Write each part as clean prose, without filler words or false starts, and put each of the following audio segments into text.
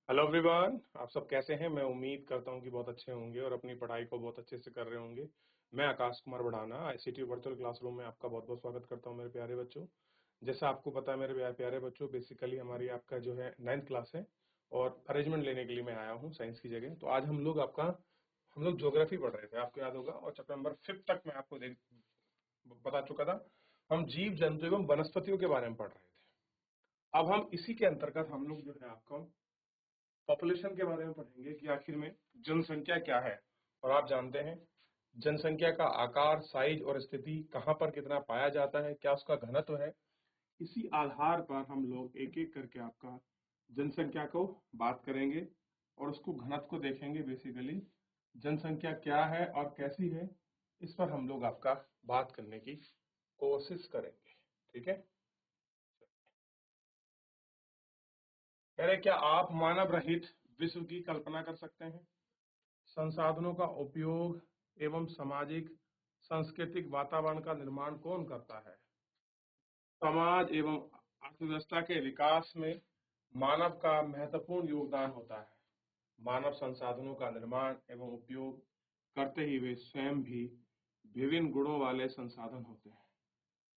Hello everyone, आप सब कैसे हैं। मैं उम्मीद करता हूं कि बहुत अच्छे होंगे और अपनी पढ़ाई को बहुत अच्छे से कर रहे होंगे। मैं आकाश कुमार बढ़ाना आईसीटी वर्चुअल क्लासरूम में आपका बहुत बहुत स्वागत करता हूं मेरे प्यारे बच्चों। जैसा आपको पता है मेरे प्यारे बच्चों, बेसिकली हमारी आपका जो है 9th क्लास है और अरेंजमेंट लेने के लिए मैं आया हूँ साइंस की जगह। तो आज हम लोग ज्योग्राफी पढ़ रहे थे, आपको याद होगा, और चैप्टर नंबर 5 तक मैं आपको बता चुका था। हम जीव जंतु एवं वनस्पतियों के बारे में पढ़ रहे थे। अब हम इसी के अंतर्गत हम लोग जो है आपको पॉपुलेशन के बारे में पढ़ेंगे कि आखिर में जनसंख्या क्या है। और आप जानते हैं जनसंख्या का आकार, साइज और स्थिति, कहाँ पर कितना पाया जाता है, क्या उसका घनत्व है। इसी आधार पर हम लोग एक एक करके आपका जनसंख्या को बात करेंगे और उसको घनत्व को देखेंगे। बेसिकली जनसंख्या क्या है और कैसी है, इस पर हम लोग आपका बात करने की कोशिश करेंगे। ठीक है, कह रहे क्या आप मानव रहित विश्व की कल्पना कर सकते हैं। संसाधनों का उपयोग एवं सामाजिक सांस्कृतिक वातावरण का निर्माण कौन करता है। समाज एवं अर्थव्यवस्था के विकास में मानव का महत्वपूर्ण योगदान होता है। मानव संसाधनों का निर्माण एवं उपयोग करते ही वे स्वयं भी विभिन्न गुणों वाले संसाधन होते हैं।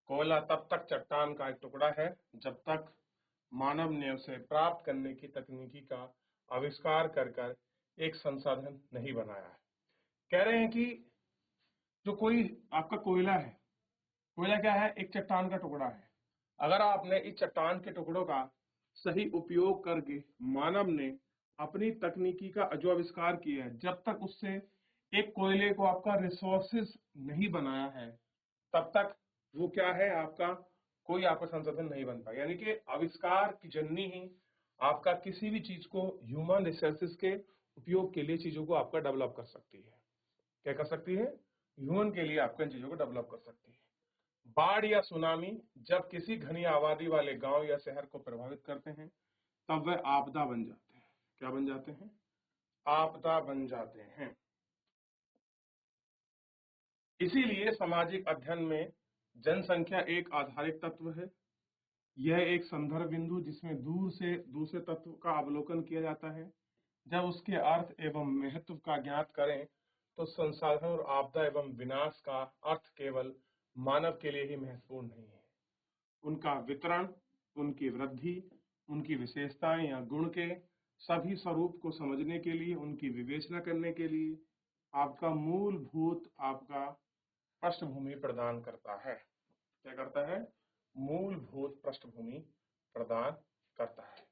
कोयला तब तक चट्टान का एक टुकड़ा है जब तक मानव ने उसे प्राप्त करने की तकनीकी का आविष्कार कर एक संसाधन नहीं बनाया है। कह रहे हैं कि जो कोई आपका कोयला है, कोयला क्या है, एक चट्टान का टुकड़ा है। अगर आपने इस चट्टान के टुकड़ों का सही उपयोग करके मानव ने अपनी तकनीकी का जो आविष्कार किया है, जब तक उससे एक कोयले को आपका रिसोर्सेज नहीं बनाया है, तब तक वो क्या है आपका कोई आपका संसाधन नहीं बन पाया। यानी कि आविष्कार की जननी ही आपका किसी भी चीज को ह्यूमन रिसोर्सेज के उपयोग के लिए चीजों को आपका डेवलप कर सकती है। क्या कर सकती है, ह्यूमन के लिए आपका इन चीजों को डेवलप कर सकती है। बाढ़ या सुनामी जब किसी घनी आबादी वाले गांव या शहर को प्रभावित करते हैं, तब वह आपदा बन जाते हैं। क्या बन जाते हैं, आपदा बन जाते हैं। इसीलिए सामाजिक अध्ययन में जनसंख्या एक आधारित तत्व है। यह एक संदर्भ बिंदु जिसमें दूर से दूसरे तत्व का अवलोकन किया जाता है। जब उसके अर्थ एवं महत्व का ज्ञात करें तो संसाधन और आपदा एवं विनाश का अर्थ केवल मानव के लिए ही महत्वपूर्ण नहीं है। उनका वितरण, उनकी वृद्धि, उनकी विशेषताएं या गुण के सभी स्वरूप को समझने के लिए, उनकी विवेचना करने के लिए आपका मूलभूत आपका पृष्ठभूमि प्रदान करता है। क्या करता है, मूलभूत पृष्ठभूमि प्रदान करता है।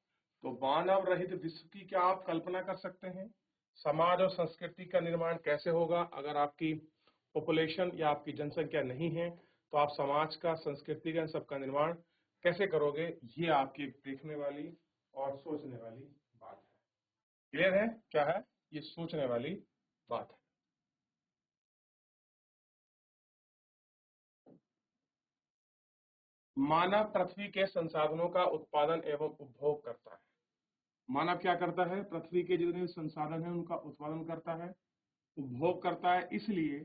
तो मानव रहित विश्व की क्या आप कल्पना कर सकते हैं। समाज और संस्कृति का निर्माण कैसे होगा। अगर आपकी पॉपुलेशन या आपकी जनसंख्या नहीं है तो आप समाज का, संस्कृति का, इन सबका निर्माण कैसे करोगे, ये आपकी देखने वाली और सोचने वाली बात है। क्लियर है, क्या है, ये सोचने वाली बात है। मानव पृथ्वी के संसाधनों का उत्पादन एवं उपभोग करता है। मानव क्या करता है, पृथ्वी के जितने संसाधन है उनका उत्पादन करता है, उपभोग करता है। इसलिए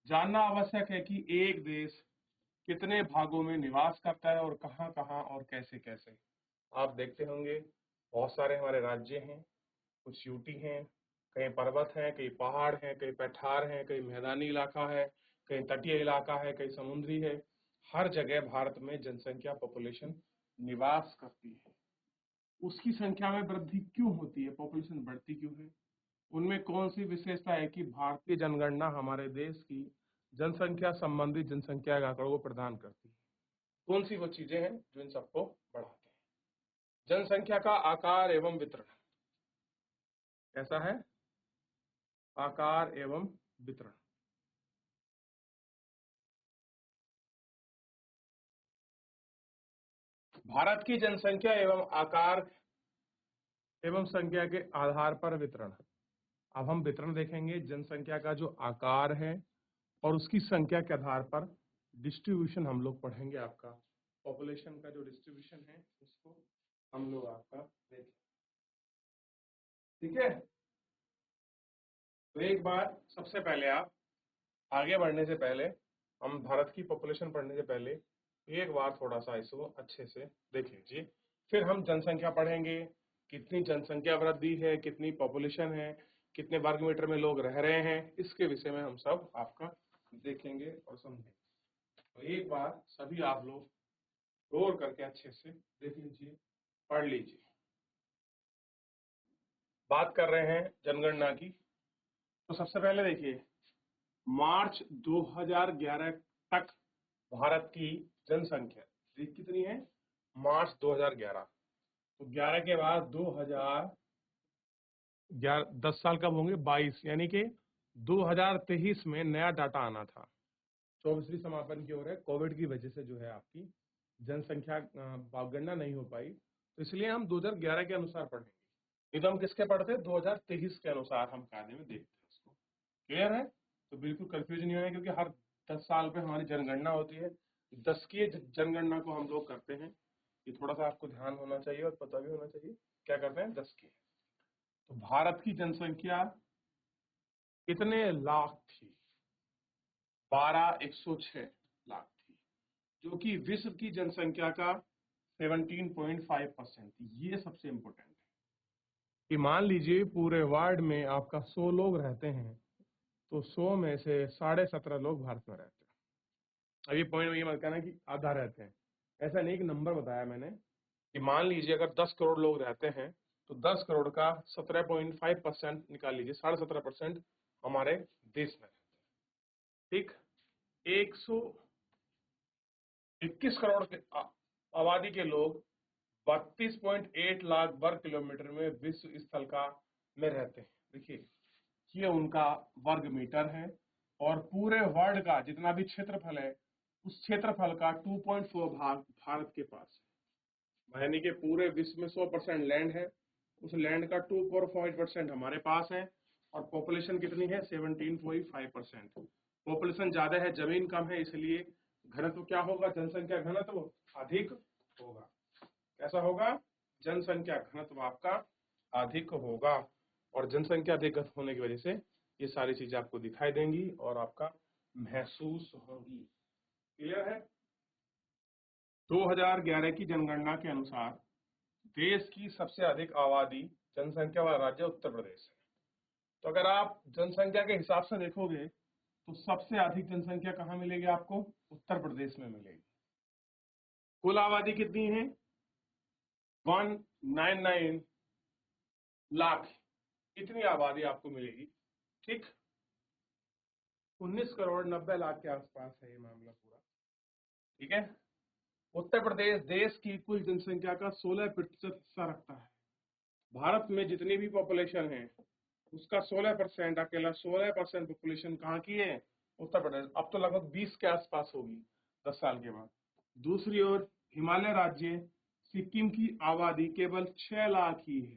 जानना आवश्यक है कि एक देश कितने भागों में निवास करता है और कहां कहां और कैसे कैसे। आप देखते होंगे बहुत सारे हमारे राज्य हैं, कुछ यूटी हैं, कहीं पर्वत हैं, कहीं पहाड़ हैं, कहीं पठार हैं, कहीं मैदानी इलाका है, कहीं तटीय इलाका है, कहीं समुद्री है। हर जगह भारत में जनसंख्या, पॉपुलेशन निवास करती है। उसकी संख्या में वृद्धि क्यों होती है, पॉपुलेशन बढ़ती क्यों है, उनमें कौन सी विशेषता है कि भारतीय जनगणना हमारे देश की जनसंख्या संबंधी जनसंख्या के आंकड़ों को प्रदान करती है। कौन सी वो चीजें हैं जो इन सबको बढ़ाते हैं। जनसंख्या का आकार एवं वितरण कैसा है, आकार एवं वितरण। भारत की जनसंख्या एवं आकार एवं संख्या के आधार पर वितरण। अब हम वितरण देखेंगे, जनसंख्या का जो आकार है और उसकी संख्या के आधार पर डिस्ट्रीब्यूशन हम लोग पढ़ेंगे। आपका पॉपुलेशन का जो डिस्ट्रीब्यूशन है उसको हम लोग आपका देखें। ठीक है, तो एक बार सबसे पहले आप आगे बढ़ने से पहले, हम भारत की पॉपुलेशन पढ़ने से पहले एक बार थोड़ा सा इसको अच्छे से देख लीजिए। फिर हम जनसंख्या पढ़ेंगे, कितनी जनसंख्या वृद्धि है, कितनी पॉपुलेशन है, कितने वर्ग मीटर में लोग रह रहे हैं, इसके विषय में हम सब आपका देखेंगे और समझेंगे। तो एक बार सभी आप लोग गौर करके अच्छे से देख लीजिए, पढ़ लीजिए। बात कर रहे हैं जनगणना की। तो सबसे पहले देखिए, मार्च 2011 तक भारत की जनसंख्या कितनी है? मार्च 2011। तो 11 के बाद 10 साल कब होंगे? 22, यानी कि 2023 में नया डाटा आना था। 24वीं समापन की ओर है। कोविड की वजह से जो है आपकी जनसंख्या गणना नहीं हो पाई, तो इसलिए हम 2011 के अनुसार पढ़ेंगे। नहीं तो हम किसके पढ़ते? 2023 के अनुसार हम कार्य में देखते हैं इसको। क्लियर है? तो बिल्कुल कंफ्यूजन नहीं होना, क्योंकि हर 10 साल पे हमारी जनगणना होती है। 10 की जनगणना को हम लोग करते हैं। ये थोड़ा सा आपको ध्यान होना चाहिए और पता भी होना चाहिए क्या करते हैं। 10 की। तो भारत की जनसंख्या कितने लाख थी? 12,106 लाख थी, जो कि विश्व की जनसंख्या का 17.5% थी। ये सबसे इम्पोर्टेंट है कि मान लीजिए पूरे वर्ल्ड में आपका 100 लोग रहते हैं, तो 100 में से 17.5 लोग भारत में रहते हैं। अब ये पॉइंट में ये मत कहना कि आधा रहते हैं, ऐसा नहीं। कि नंबर बताया मैंने कि मान लीजिए अगर 10 करोड़ लोग रहते हैं, तो 10 करोड़ का 17.5% निकाल लीजिए, 17.5% हमारे देश में रहते हैं। ठीक, 121 करोड़ के आबादी के लोग 32.8 लाख वर्ग किलोमीटर में विश्व स्थल का में रहते हैं। देखिए, ये उनका वर्ग मीटर है, और पूरे वर्ल्ड का जितना भी क्षेत्रफल है, उस क्षेत्रफल का 2.4 भाग भारत के पास है। यानी कि पूरे विश्व में 100% लैंड है, उस लैंड का 2.5% हमारे पास है। और पॉपुलेशन कितनी है? 17.5%। पॉपुलेशन ज्यादा है, जमीन कम है, इसलिए घनत्व क्या होगा? जनसंख्या घनत्व अधिक होगा। कैसा होगा? जनसंख्या घनत्व आपका अधिक होगा, और जनसंख्या अधिक होने की वजह से ये सारी चीजें आपको दिखाई देंगी और आपका महसूस होगी। क्लियर है? 2011 की जनगणना के अनुसार देश की सबसे अधिक आबादी जनसंख्या वाला राज्य उत्तर प्रदेश है। तो अगर आप जनसंख्या के हिसाब से देखोगे, तो सबसे अधिक जनसंख्या कहाँ मिलेगी आपको? उत्तर प्रदेश में मिलेगी। कुल आबादी कितनी है? 199 लाख। इतनी आबादी आपको मिलेगी। ठीक, 19 करोड़ 90 लाख के आसपास है ये मामला पूरा। ठीक है, उत्तर प्रदेश देश की कुल जनसंख्या का 16% हिस्सा रखता है। भारत में जितनी भी पॉपुलेशन है, उसका 16%, अकेला 16% पॉपुलेशन कहाँ की है? उत्तर प्रदेश। अब तो लगभग 20 के आसपास होगी 10 साल के बाद। दूसरी ओर हिमालय राज्य सिक्किम की आबादी केवल 6 लाख ही है।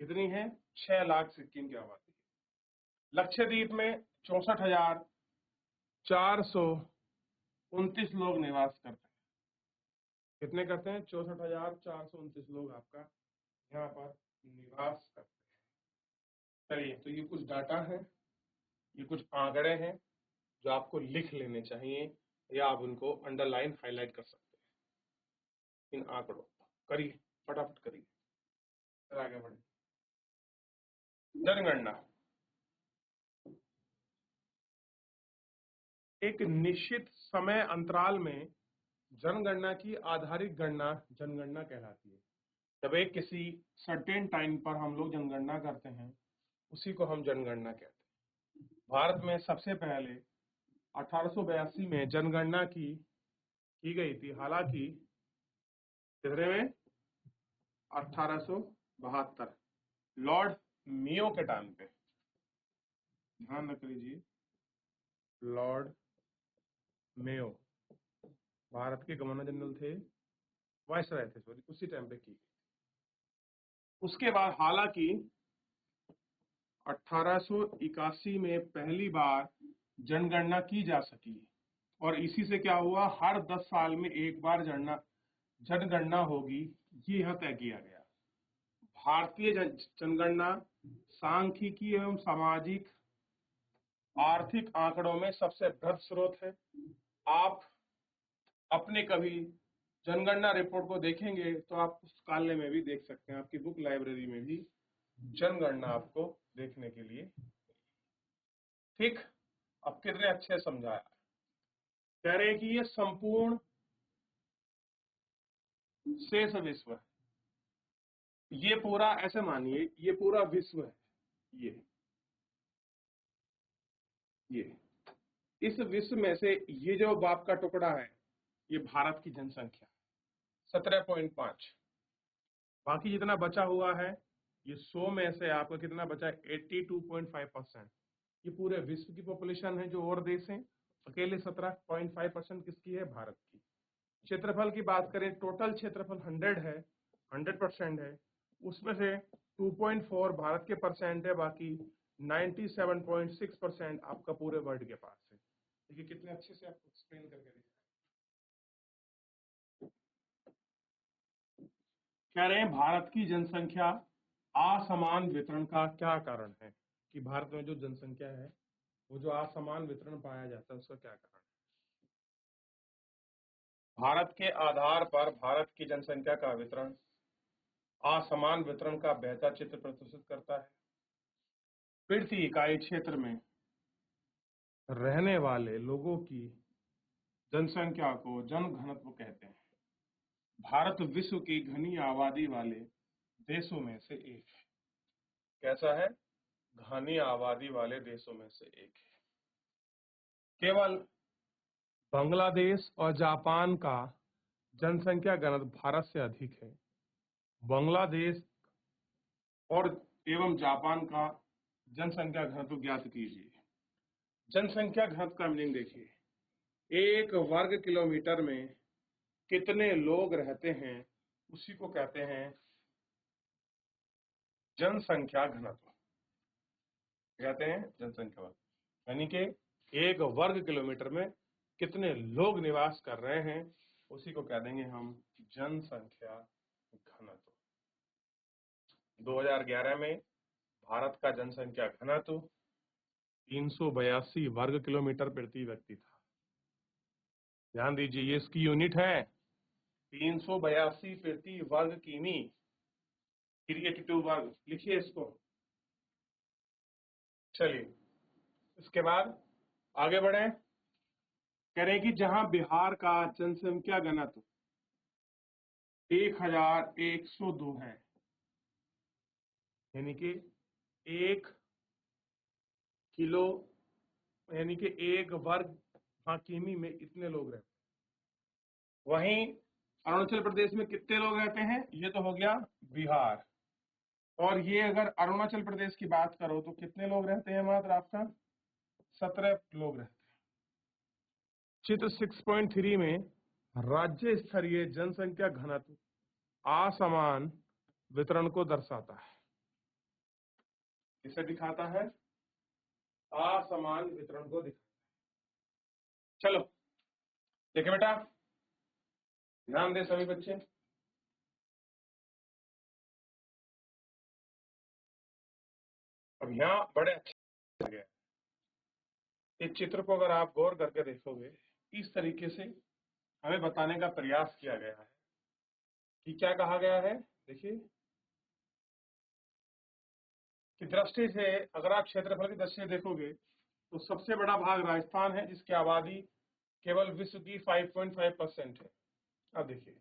कितनी है? 6 लाख सिक्किम की आबादी। लक्षद्वीप में 64,429 लोग निवास करते हैं। कितने करते हैं? 64,429 लोग आपका यहाँ पर निवास करते हैं। चलिए, तो ये कुछ डाटा है, ये कुछ आंकड़े हैं जो आपको लिख लेने चाहिए, या आप उनको अंडरलाइन हाईलाइट कर सकते हैं। इन आंकड़ों करिए, फटाफट करिए, फिर आगे बढ़े। जनगणना एक निश्चित समय अंतराल में जनगणना की आधारित गणना जनगणना कहलाती है। जब एक किसी सर्टेन टाइम पर हम लोग जनगणना करते हैं, उसी को हम जनगणना कहते हैं। भारत में सबसे पहले 1882 में जनगणना की गई थी। हालांकि कितने में? 1872, लॉर्ड मियो के टाइम पे। ध्यान रख लीजिए, लॉर्ड मेयो भारत के गवर्नर जनरल थे, वायसराय थे, सॉरी, उसी टाइम पे की गई। उसके बाद हालांकि 1881 में पहली बार जनगणना की जा सकी, और इसी से क्या हुआ? हर 10 साल में एक बार जनगणना होगी, ये यहाँ तय किया गया। भारतीय जनगणना सांख्यिकी एवं सामाजिक आर्थिक आंकड़ों में सबसे बृहद स्रोत है। आप अपने कभी जनगणना रिपोर्ट को देखेंगे तो आप पुस्तकालय में भी देख सकते हैं, आपकी बुक लाइब्रेरी में भी जनगणना आपको देखने के लिए। ठीक, अब कितने अच्छे समझाया। कह रहे हैं कि ये संपूर्ण शेष विश्व है, ये पूरा ऐसे मानिए ये पूरा विश्व है, ये इस विश्व में से ये जो बाप का टुकड़ा है ये भारत की जनसंख्या 17.5, बाकी जितना बचा हुआ है ये 100 में से आपका कितना बचा है 82.5%। ये पूरे विश्व की पॉपुलेशन है जो और देश हैं, अकेले 17.5% किसकी है, भारत की। क्षेत्रफल की बात करें, टोटल क्षेत्रफल 100% है, उसमें से 2.4 भारत के परसेंट है, बाकी 97.6% आपका पूरे वर्ल्ड के पास है। देखिए कितने अच्छे से आपको एक्सप्लेन करके दिया। कह रहे हैं भारत की जनसंख्या असमान वितरण का क्या कारण है, कि भारत में जो जनसंख्या है वो जो असमान वितरण पाया जाता है उसका क्या कारण है। भारत के आधार पर भारत की जनसंख्या का वितरण असमान वितरण का बेहतर चित्र प्रदर्शित करता है। पृथ्वी इकाई क्षेत्र में रहने वाले लोगों की जनसंख्या को जनघनत्व कहते हैं। भारत विश्व की घनी आबादी वाले देशों में से एक है। कैसा है, घनी आबादी वाले देशों में से एक है। केवल बांग्लादेश और जापान का जनसंख्या घनत्व भारत से अधिक है। बांग्लादेश और एवं जापान का जनसंख्या घनत्व ज्ञात कीजिए। जनसंख्या घनत्व का मीनिंग देखिए, 1 वर्ग किलोमीटर में कितने लोग रहते हैं उसी को कहते हैं जनसंख्या घनत्व। कहते हैं जनसंख्या घनत्व, यानी कि 1 वर्ग किलोमीटर में कितने लोग निवास कर रहे हैं उसी को कह देंगे हम जनसंख्या घनत्व। 2011 में भारत का जनसंख्या घनत्व 382 वर्ग किलोमीटर प्रति व्यक्ति था। ध्यान दीजिए, ये इसकी यूनिट है 382 प्रति वर्ग किमी, 382 वर्ग, लिखिए इसको। चलिए इसके बाद आगे बढ़े। कह रहे हैं कि जहां बिहार का जनसंख्या घनत्व 1102 है, यानी कि 1 किलो यानी कि 1 वर्ग किमी में इतने लोग रहते हैं। वहीं अरुणाचल प्रदेश में कितने लोग रहते हैं, ये तो हो गया बिहार, और ये अगर अरुणाचल प्रदेश की बात करो तो कितने लोग रहते हैं, मात्र आपका 17 लोग रहते हैं। चित्र 6.3 में राज्य स्तरीय जनसंख्या घनत्व असमान वितरण को दर्शाता है। इसे दिखाता है, असमान वितरण को दिखाता है। चलो देखिए बेटा, ध्यान दे सभी बच्चे। अब यहाँ बड़े अच्छे गया, इस चित्र को अगर आप गौर करके देखोगे, इस तरीके से हमें बताने का प्रयास किया गया है कि क्या कहा गया है। देखिए कि दृष्टि से अगर आप क्षेत्रफल की दृष्टि से देखोगे तो सबसे बड़ा भाग राजस्थान है, जिसकी आबादी केवल विश्व की 5.5% है। अब देखिए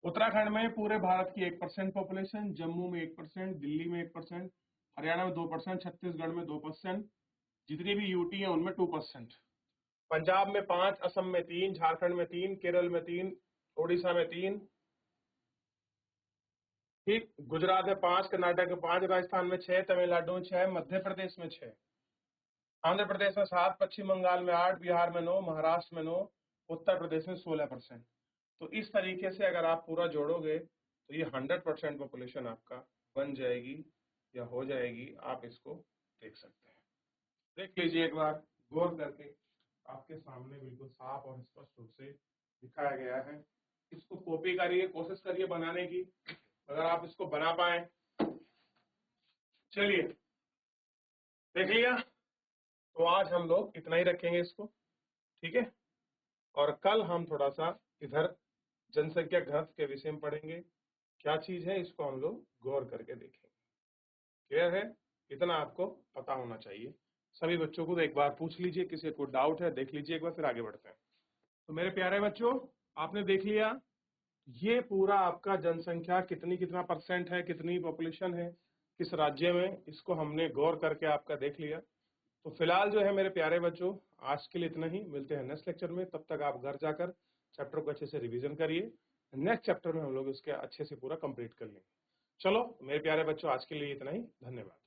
उत्तराखंड में पूरे भारत की 1% पॉपुलेशन, जम्मू में 1%, दिल्ली में 1%, हरियाणा में 2%, छत्तीसगढ़ में 2%, जितनी भी यूटी है उनमें 2%, पंजाब में 5, असम में 3, झारखंड में 3, केरल में 3, ओडिशा में 3, ठीक, गुजरात में 5, कर्नाटक में 5, राजस्थान में 6, तमिलनाडु में 6, मध्य प्रदेश में 6, आंध्र प्रदेश में 7, पश्चिम बंगाल में 8, बिहार में 9, महाराष्ट्र में 9, उत्तर प्रदेश में 16%। तो इस तरीके से अगर आप पूरा जोड़ोगे तो ये 100% पॉपुलेशन आपका बन जाएगी या हो जाएगी। आप इसको देख सकते हैं, देख लीजिए एक बार गौर करके, आपके सामने बिल्कुल साफ और स्पष्ट रूप से दिखाया गया है। इसको कॉपी करिए, कोशिश करिए बनाने की, अगर आप इसको बना पाए। चलिए देख लिया, तो आज हम लोग इतना ही रखेंगे इसको, ठीक है। और कल हम थोड़ा सा इधर जनसंख्या घनत्व के विषय में पढ़ेंगे। क्या चीज है इसको हम लोग गौर करके देखेंगे। क्लियर है? इतना आपको पता होना चाहिए। सभी बच्चों को तो एक बार पूछ लीजिए, किसी को डाउट है देख लीजिए एक बार, फिर आगे बढ़ते हैं। तो मेरे प्यारे बच्चों, आपने देख लिया ये पूरा आपका जनसंख्या कितना परसेंट है, कितनी पॉपुलेशन है किस राज्य में, इसको हमने गौर करके आपका देख लिया। तो फिलहाल जो है मेरे प्यारे बच्चों, आज के लिए इतना ही। मिलते हैं नेक्स्ट लेक्चर में। तब तक आप घर जाकर चैप्टर को अच्छे से रिवीजन करिए। नेक्स्ट चैप्टर में हम लोग इसके अच्छे से पूरा कंप्लीट कर लेंगे। चलो मेरे प्यारे बच्चों, आज के लिए इतना ही। धन्यवाद।